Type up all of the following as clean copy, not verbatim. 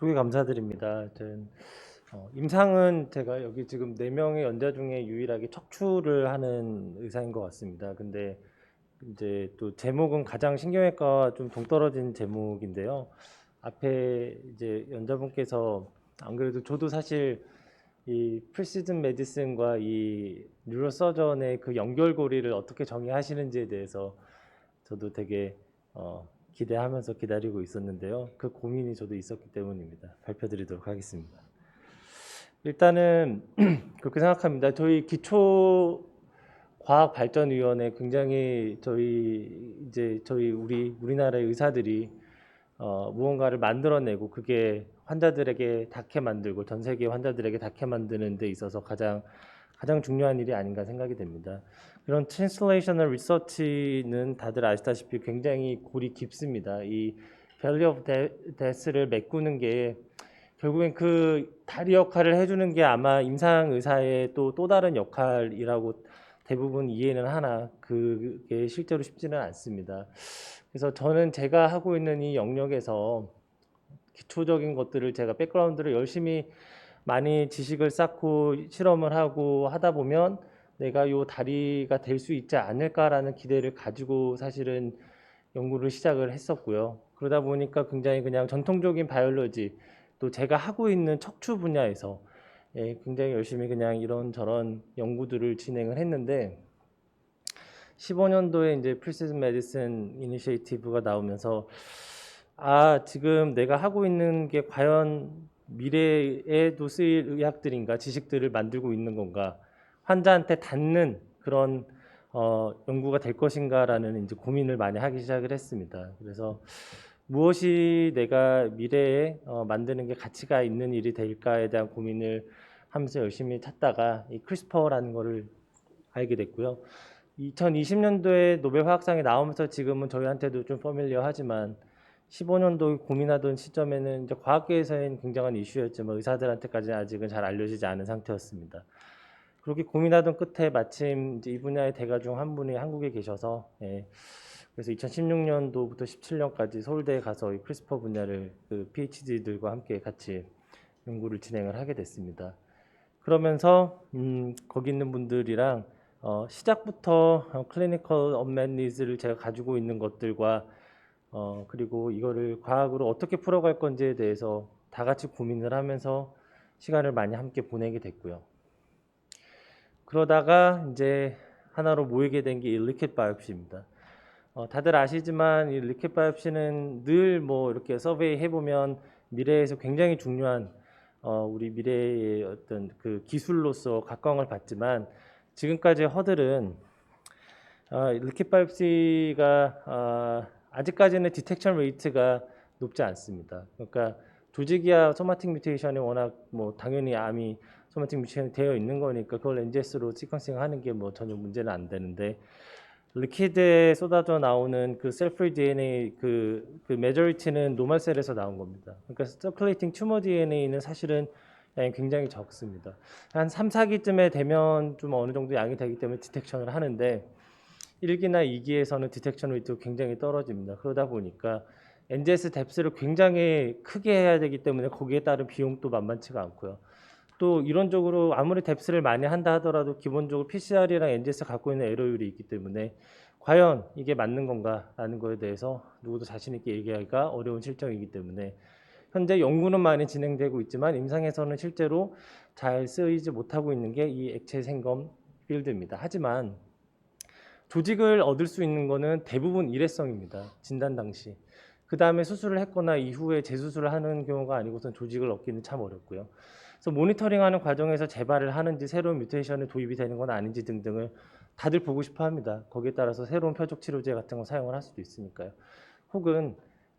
소개 감사드립니다. 하여튼 임상은 제가 여기 지금 4명의 연자 중에 유일하게 척추를 하는 의사인 것 같습니다. 근데 이제 또 제목은 가장 신경외과와 좀 동떨어진 제목인데요. 앞에 이제 연자분께서 안 그래도 저도 사실 이 프리시즌 메디슨과 이 뉴로서전의 그 연결고리를 어떻게 정의하시는지에 대해서 저도 되게 기대하면서 기다리고 있었는데요. 그 고민이 저도 있었기 때문입니다. 발표드리도록 하겠습니다. 일단은 그렇게 생각합니다. 저희 기초과학발전위원회 굉장히 저희 우리나라의 의사들이 무언가를 만들어내고 그게 환자들에게 닿게 만들고 전 세계 환자들에게 닿게 만드는 데 있어서 가장 중요한 일이 아닌가 생각이 됩니다. 이런 트랜슬레이셔널 리서치는 다들 아시다시피 굉장히 골이 깊습니다. 이 밸류 오브 데스를 메꾸는 게 결국엔 그 다리 역할을 해주는 게 아마 임상 의사의 또 다른 역할이라고 대부분 이해는 하나 그게 실제로 쉽지는 않습니다. 그래서 저는 제가 하고 있는 이 영역에서 기초적인 것들을 제가 백그라운드를 열심히 많이 지식을 쌓고 실험을 하고 하다 보면 내가 요 다리가 될 수 있지 않을까라는 기대를 가지고 사실은 연구를 시작을 했었고요. 그러다 보니까 굉장히 그냥 전통적인 바이올로지 또 제가 하고 있는 척추 분야에서 굉장히 열심히 그냥 이런저런 연구들을 진행을 했는데 15년도에 이제 프리시즌 메디슨 이니셔티브가 나오면서 지금 내가 하고 있는 게 과연 미래에도 쓰일 의학들인가 지식들을 만들고 있는 건가 환자한테 닿는 그런 연구가 될 것인가라는 이제 고민을 많이 하기 시작을 했습니다. 그래서 무엇이 내가 미래에 만드는 게 가치가 있는 일이 될까에 대한 고민을 하면서 열심히 찾다가 이 크리스퍼라는 거를 알게 됐고요. 2020년도에 노벨 화학상이 나오면서 지금은 저희한테도 좀 퍼밀리어하지만 15년도 고민하던 시점에는 이제 과학계에서는 굉장한 이슈였지만 의사들한테까지는 아직은 잘 알려지지 않은 상태였습니다. 그렇게 고민하던 끝에 마침 이제 이 분야의 대가 중 한 분이 한국에 계셔서 그래서 2016년도부터 17년까지 서울대에 가서 이 크리스퍼 분야를 그 PhD들과 함께 같이 연구를 진행을 하게 됐습니다. 그러면서 거기 있는 분들이랑 시작부터 클리니컬 언맷 니즈를 제가 가지고 있는 것들과 그리고 이거를 과학으로 어떻게 풀어갈 건지에 대해서 다 같이 고민을 하면서 시간을 많이 함께 보내게 됐고요. 그러다가 이제 하나로 모이게 된 게 이 리퀴드 바이옵시입니다. 다들 아시지만 이 리퀴드 바이옵시는 늘 뭐 이렇게 서베이 해보면 미래에서 굉장히 중요한 우리 미래의 어떤 그 기술로서 각광을 받지만 지금까지의 허들은 리퀴드 바이옵시가 아직까지는 디텍션 레이트가 높지 않습니다. 그러니까 조직이야 소마틱 뮤테이션이 워낙 뭐 당연히 암이 소마틱 뮤테이션이 되어 있는 거니까 그걸 NGS로 시퀀싱 하는 게 뭐 전혀 문제는 안 되는데 리퀴드에 쏟아져 나오는 그 셀프리 DNA 그 메저리티는 노멀 셀에서 나온 겁니다. 그러니까 서큘레이팅 튜머 DNA는 사실은 양이 굉장히 적습니다. 한 3, 4기쯤에 되면 좀 어느 정도 양이 되기 때문에 디텍션을 하는데 1기나 2기에서는 디텍션 레이트가 굉장히 떨어집니다. 그러다 보니까 NGS 뎁스를 굉장히 크게 해야 되기 때문에 거기에 따른 비용도 만만치가 않고요. 또 이론적으로 아무리 뎁스를 많이 한다 하더라도 기본적으로 PCR이랑 NGS 갖고 있는 에러율이 있기 때문에 과연 이게 맞는 건가라는 거에 대해서 누구도 자신 있게 얘기하기가 어려운 실정이기 때문에 현재 연구는 많이 진행되고 있지만 임상에서는 실제로 잘 쓰이지 못하고 있는 게 이 액체 생검 필드입니다. 하지만 조직을 얻을 수 있는 거는 대부분 일회성입니다. 진단 당시. 그 다음에 수술을 했거나 이후에 재수술을 하는 경우가 아니고선 조직을 얻기는 참 어렵고요. 그래서 모니터링하는 과정에서 재발을 하는지 새로운 뮤테이션이 도입이 되는 건 아닌지 등등을 다들 보고 싶어 합니다. 거기에 따라서 새로운 표적 치료제 같은 거 사용을 할 수도 있으니까요. 혹은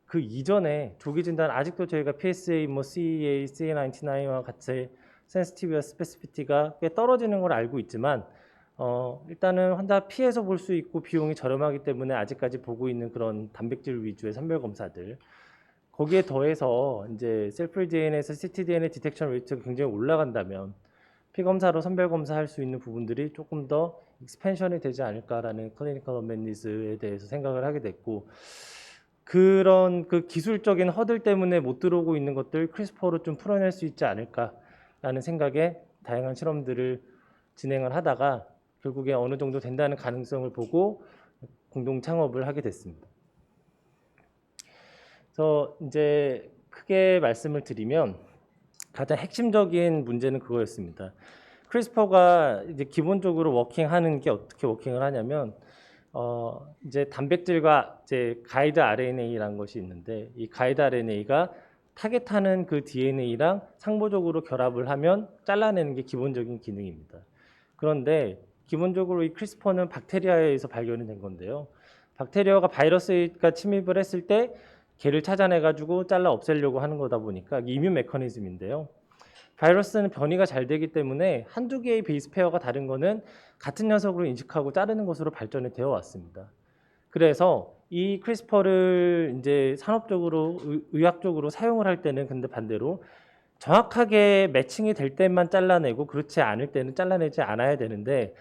그 이전에 조기 진단 아직도 저희가 PSA, 뭐 CEA, CA99와 같이 센시티비와 스페시피티가 꽤 떨어지는 걸 알고 있지만 일단은 환자 피해서 볼 수 있고 비용이 저렴하기 때문에 아직까지 보고 있는 그런 단백질 위주의 선별 검사들 거기에 더해서 이제 셀프 DNA에서 ctDNA 디텍션 레이트가 굉장히 올라간다면 피검사로 선별 검사할 수 있는 부분들이 조금 더 익스펜션이 되지 않을까라는 클리니컬 언맷 니즈에 대해서 생각을 하게 됐고 그런 그 기술적인 허들 때문에 못 들어오고 있는 것들 크리스퍼로 좀 풀어낼 수 있지 않을까라는 생각에 다양한 실험들을 진행을 하다가 결국에 어느 정도 된다는 가능성을 보고 공동 창업을 하게 됐습니다. 그래서 이제 크게 말씀을 드리면 가장 핵심적인 문제는 그거였습니다. 크리스퍼가 이제 기본적으로 워킹하는 게 어떻게 워킹을 하냐면 이제 단백질과 이제 가이드 RNA라는 것이 있는데 이 가이드 RNA가 타겟하는 그 DNA랑 상보적으로 결합을 하면 잘라내는 게 기본적인 기능입니다. 그런데 기본적으로 이 크리스퍼는 박테리아에서 발견이 된 건데요. 박테리아가 바이러스가 침입을 했을 때 걔를 찾아내가지고 잘라 없애려고 하는 거다 보니까 이뮤 메커니즘인데요. 바이러스는 변이가 잘 되기 때문에 한두 개의 베이스 페어가 다른 거는 같은 녀석으로 인식하고 자르는 것으로 발전이 되어 왔습니다. 그래서 이 크리스퍼를 이제 산업적으로 의학적으로 사용을 할 때는 근데 반대로 정확하게 매칭이 될 때만 잘라내고 그렇지 않을 때는 잘라내지 않아야 되는데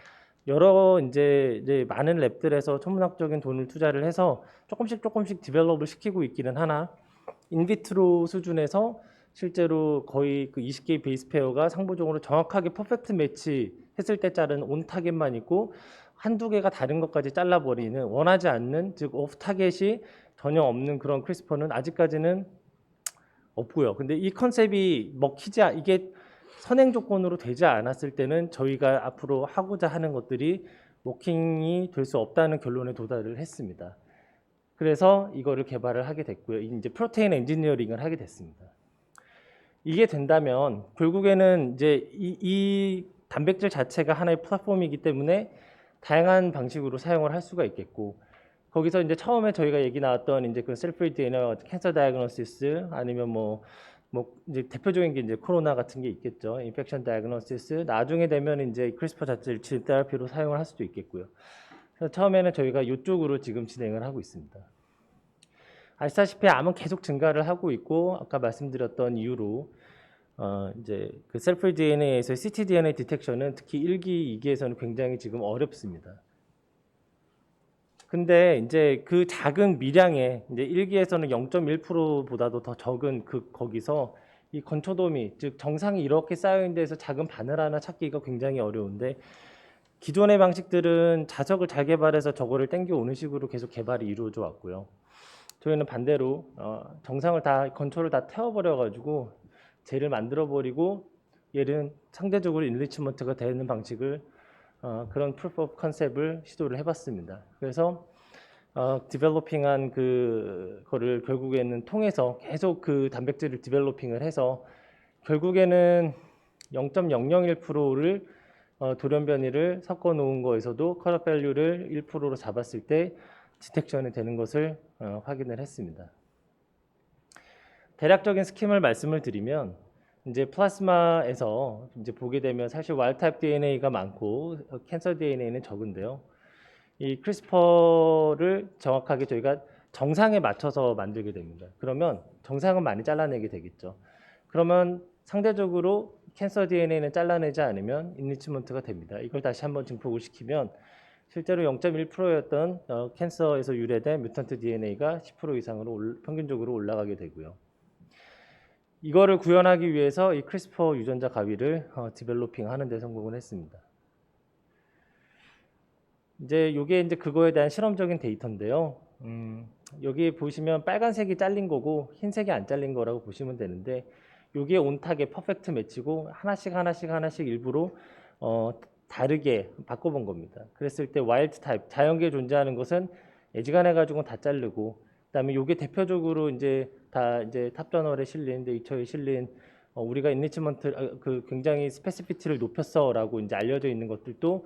여러 이제 많은 랩들에서 천문학적인 돈을 투자를 해서 조금씩 디벨롭을 시키고 있기는 하나 인비트로 수준에서 실제로 거의 그 20개의 베이스 페어가 상부적으로 정확하게 퍼펙트 매치 했을 때 자른 온 타겟만 있고 한두 개가 다른 것까지 잘라버리는 원하지 않는 즉 오프 타겟이 전혀 없는 그런 크리스퍼는 아직까지는 없고요. 근데 이 컨셉이 이게 선행 조건으로 되지 않았을 때는 저희가 앞으로 하고자 하는 것들이 워킹이 될 수 없다는 결론에 도달을 했습니다. 그래서 이거를 개발을 하게 됐고요. 이제 프로테인 엔지니어링을 하게 됐습니다. 이게 된다면 결국에는 이제 이 단백질 자체가 하나의 플랫폼이기 때문에 다양한 방식으로 사용을 할 수가 있겠고 거기서 이제 처음에 저희가 얘기 나왔던 이제 그 셀프 DNA, 캔서 다이그노시스 아니면 뭐 이제 대표적인 게 이제 코로나 같은 게 있겠죠. 인펙션 다이그노시스 나중에 되면 이제 크리스퍼 자체를 질 테라피로 사용을 할 수도 있겠고요. 그래서 처음에는 저희가 이쪽으로 지금 진행을 하고 있습니다. 아시다시피 암은 계속 증가를 하고 있고 아까 말씀드렸던 이유로 이제 그 셀프 DNA에서 ctDNA 디텍션은 특히 1기, 2기에서는 굉장히 지금 어렵습니다. 근데 이제 그 작은 미량의 이제 1기에서는 0.1%보다도 더 적은 거기서 이 건초도미 즉 정상이 이렇게 쌓여 있는 데서 작은 바늘 하나 찾기가 굉장히 어려운데 기존의 방식들은 자석을 잘 개발해서 저거를 땡겨 오는 식으로 계속 개발이 이루어져 왔고요. 저희는 반대로 정상을 다 건초를 다 태워버려 가지고 젤을 만들어 버리고 얘는 상대적으로 인리치먼트가 되는 방식을 그런 프루프 오브 컨셉을 시도를 해봤습니다. 그래서 디벨로핑한 그거를 결국에는 통해서 계속 그 단백질을 디벨로핑을 해서 결국에는 0.001%를 돌연 변이를 섞어 놓은 거에서도 컷오프 밸류를 1%로 잡았을 때 디텍션이 되는 것을 확인을 했습니다. 대략적인 스킴을 말씀을 드리면 이제 플라스마에서 이제 보게 되면 사실 와일드 타입 DNA가 많고 캔서 DNA는 적은데요. 이 크리스퍼를 정확하게 저희가 정상에 맞춰서 만들게 됩니다. 그러면 정상은 많이 잘라내게 되겠죠. 그러면 상대적으로 캔서 DNA는 잘라내지 않으면 인리치먼트가 됩니다. 이걸 다시 한번 증폭을 시키면 실제로 0.1%였던 캔서에서 유래된 뮤턴트 DNA가 10% 이상으로 평균적으로 올라가게 되고요. 이거를 구현하기 위해서 이 크리스퍼 유전자 가위를 디벨로핑 하는 데 성공을 했습니다. 이제 이게 이제 그거에 대한 실험적인 데이터인데요. 여기 보시면 빨간색이 잘린 거고 흰색이 안 잘린 거라고 보시면 되는데 이게 온탁의 퍼펙트 매치고 하나씩 일부러 다르게 바꿔본 겁니다. 그랬을 때 와일드 타입 자연계에 존재하는 것은 애지간해 가지고는 다 자르고 그다음에 이게 대표적으로 이제 다 이제 탑저널에 실린 네이처에 실린 우리가 인리치먼트 그 굉장히 스페시피티를 높였어라고 이제 알려져 있는 것들도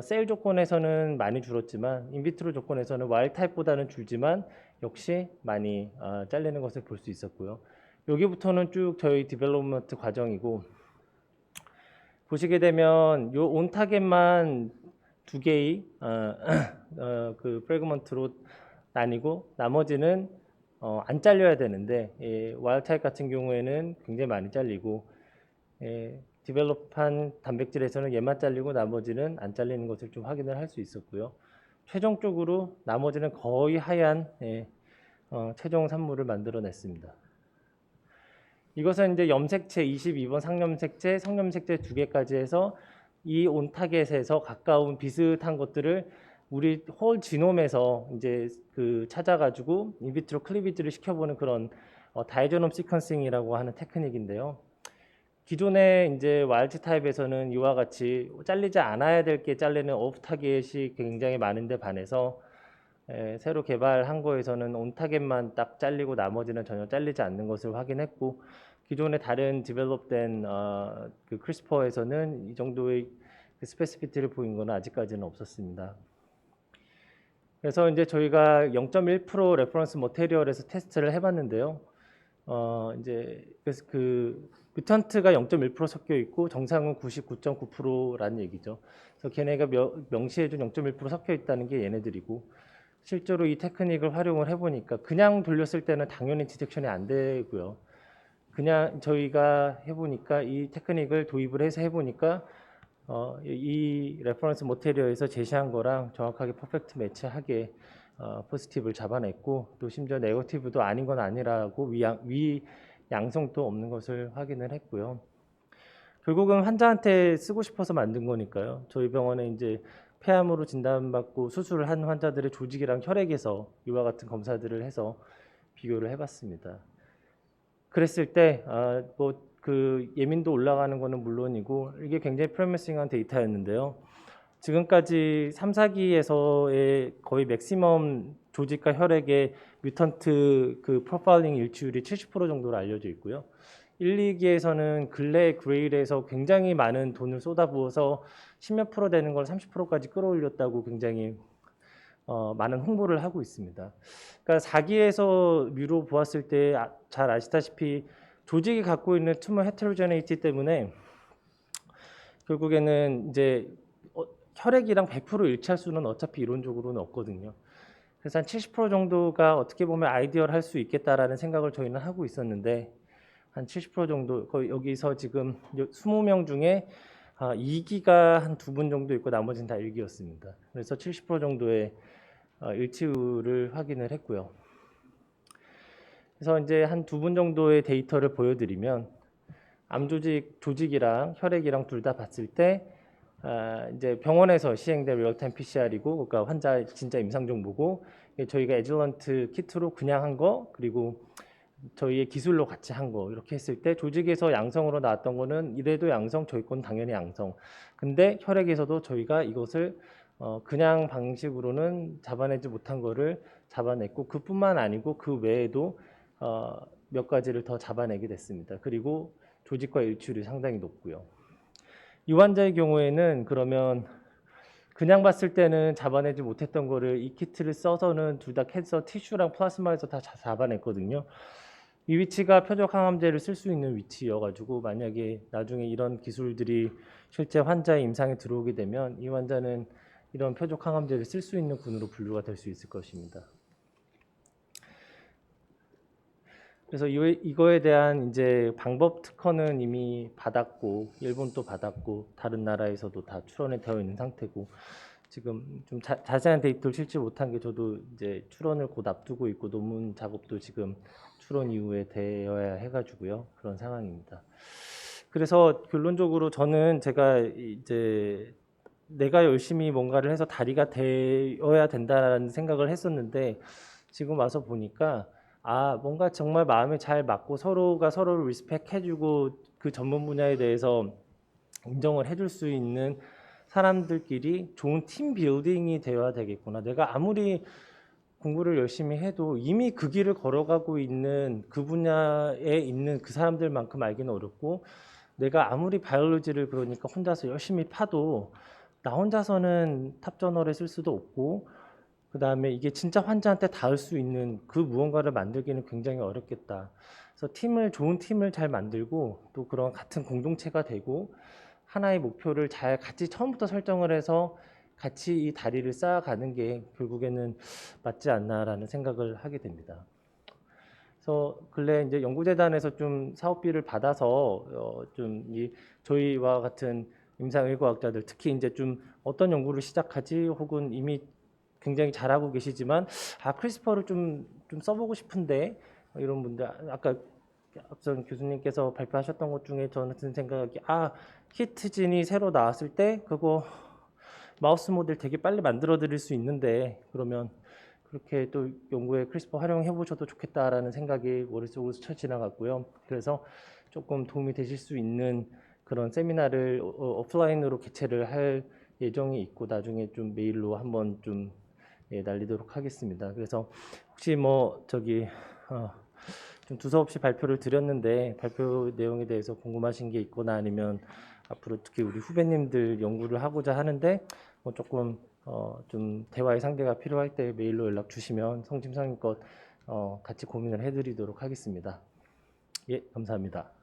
셀 조건에서는 많이 줄었지만 인비트로 조건에서는 와일드 타입보다는 줄지만 역시 많이 잘리는 것을 볼 수 있었고요. 여기부터는 쭉 저희 디벨롭먼트 과정이고 보시게 되면 요 온 타겟만 두 개의 그 프래그먼트로 나뉘고 나머지는 안 잘려야 되는데 와일드 타입 같은 경우에는 굉장히 많이 잘리고 디벨롭한 단백질에서는 얘만 잘리고 나머지는 안 잘리는 것을 좀 확인을 할 수 있었고요. 최종적으로 나머지는 거의 하얀 최종 산물을 만들어냈습니다. 이것은 이제 염색체 22번 상염색체, 성염색체 2개까지 해서 이 온타겟에서 가까운 비슷한 것들을 우리 홀 지놈에서 이제 그 찾아가지고 인비트로 클리비지를 시켜보는 그런 다이저놈 시퀀싱이라고 하는 테크닉인데요. 기존의 이제 와일드 타입에서는 이와 같이 잘리지 않아야 될 게 잘리는 오프 타겟이 굉장히 많은데 반해서 새로 개발한 거에서는 온 타겟만 딱 잘리고 나머지는 전혀 잘리지 않는 것을 확인했고, 기존의 다른 디벨롭된 그 크리스퍼에서는 이 정도의 그 스페시피티를 보인 거는 아직까지는 없었습니다. 그래서 이제 저희가 0.1% 레퍼런스 머테리얼에서 테스트를 해봤는데요. 이제 그래서 그 뮤턴트가 0.1% 섞여 있고 정상은 99.9%라는 얘기죠. 그래서 걔네가 명시해준 0.1% 섞여 있다는 게 얘네들이고, 실제로 이 테크닉을 활용을 해보니까 그냥 돌렸을 때는 당연히 디텍션이 안 되고요. 그냥 저희가 해보니까 이 테크닉을 도입을 해서 해보니까 이 레퍼런스 모테리얼에서 제시한 거랑 정확하게 퍼펙트 매치하게 포지티브를 잡아냈고, 또 심지어 네거티브도 아닌 건 아니라고 위 양성도 없는 것을 확인을 했고요. 결국은 환자한테 쓰고 싶어서 만든 거니까요. 저희 병원에 이제 폐암으로 진단받고 수술을 한 환자들의 조직이랑 혈액에서 이와 같은 검사들을 해서 비교를 해봤습니다. 그랬을 때 뭐 그 예민도 올라가는 거는 물론이고 이게 굉장히 프로미싱한 데이터였는데요. 지금까지 3, 4기에서의 거의 맥시멈 조직과 혈액의 뮤턴트 그 프로파일링 일치율이 70% 정도로 알려져 있고요. 1, 2기에서는 근래 그레일에서 굉장히 많은 돈을 쏟아부어서 10몇 프로 되는 걸 30%까지 끌어올렸다고 굉장히 많은 홍보를 하고 있습니다. 그러니까 4기에서 뮤로 보았을 때 잘 아시다시피 조직이 갖고 있는 튜머 헤테로제네이티 때문에 결국에는 이제 혈액이랑 100% 일치할 수는 어차피 이론적으로는 없거든요. 그래서 한 70% 정도가 어떻게 보면 아이디어를 할 수 있겠다라는 생각을 저희는 하고 있었는데, 한 70% 정도, 거의 여기서 지금 20명 중에 2기가 한 2분 정도 있고 나머지는 다 1기였습니다. 그래서 70% 정도의 일치율을 확인을 했고요. 그래서 이제 한 2분 정도의 데이터를 보여드리면 조직이랑 혈액이랑 둘 다 봤을 때 이제 병원에서 시행된 리얼타임 PCR이고, 그러니까 환자 진짜 임상 정보고, 저희가 에질런트 키트로 그냥 한 거, 그리고 저희의 기술로 같이 한 거, 이렇게 했을 때 조직에서 양성으로 나왔던 거는 이래도 양성, 저희 건 당연히 양성. 근데 혈액에서도 저희가 이것을 그냥 방식으로는 잡아내지 못한 거를 잡아냈고, 그뿐만 아니고 그 외에도 몇 가지를 더 잡아내게 됐습니다. 그리고 조직과 일치율이 상당히 높고요. 이 환자의 경우에는 그러면 그냥 봤을 때는 잡아내지 못했던 거를 이 키트를 써서는 둘 다 캔서 티슈랑 플라스마에서 다 잡아냈거든요. 이 위치가 표적 항암제를 쓸 수 있는 위치여가지고, 만약에 나중에 이런 기술들이 실제 환자의 임상에 들어오게 되면 이 환자는 이런 표적 항암제를 쓸 수 있는 군으로 분류가 될 수 있을 것입니다. 그래서 이거에 대한 이제 방법 특허는 이미 받았고, 일본도 받았고, 다른 나라에서도 다 출원이 되어 있는 상태고, 지금 좀 자세한 데이터를 실지 못한 게 저도 이제 출원을 곧 앞두고 있고, 논문 작업도 지금 출원 이후에 되어야 해가지고요. 그런 상황입니다. 그래서 결론적으로 저는 제가 이제 내가 열심히 뭔가를 해서 다리가 되어야 된다라는 생각을 했었는데, 지금 와서 보니까 뭔가 정말 마음에 잘 맞고 서로가 서로를 리스펙해주고 그 전문 분야에 대해서 인정을 해줄 수 있는 사람들끼리 좋은 팀 빌딩이 되어야 되겠구나. 내가 아무리 공부를 열심히 해도 이미 그 길을 걸어가고 있는 그 분야에 있는 그 사람들만큼 알기는 어렵고, 내가 아무리 바이올로지를 그러니까 혼자서 열심히 파도 나 혼자서는 탑저널에 쓸 수도 없고, 그 다음에 이게 진짜 환자한테 닿을 수 있는 그 무언가를 만들기는 굉장히 어렵겠다. 그래서 좋은 팀을 잘 만들고, 또 그런 같은 공동체가 되고, 하나의 목표를 잘 같이 처음부터 설정을 해서 같이 이 다리를 쌓아가는 게 결국에는 맞지 않나라는 생각을 하게 됩니다. 그래서 근래 이제 연구재단에서 좀 사업비를 받아서 저희와 같은 임상의과학자들, 특히 이제 좀 어떤 연구를 시작하지, 혹은 이미 굉장히 잘하고 계시지만 크리스퍼를 좀 좀 써보고 싶은데 이런 분들 아까 앞선 교수님께서 발표하셨던 것 중에 저는 든 생각이 히트진이 새로 나왔을 때 그거 마우스 모델 되게 빨리 만들어 드릴 수 있는데 그러면 그렇게 또 연구에 크리스퍼 활용해 보셔도 좋겠다라는 생각이 머릿속으로 스쳐 지나갔고요. 그래서 조금 도움이 되실 수 있는 그런 세미나를 오프라인으로 개최를 할 예정이 있고 나중에 좀 메일로 한번 좀 날리도록 하겠습니다. 그래서 혹시 뭐 좀 두서없이 발표를 드렸는데 발표 내용에 대해서 궁금하신 게 있거나 아니면 앞으로 특히 우리 후배님들 연구를 하고자 하는데 뭐 조금 좀 대화의 상대가 필요할 때 메일로 연락 주시면 성심성의껏 같이 고민을 해드리도록 하겠습니다. 예, 감사합니다.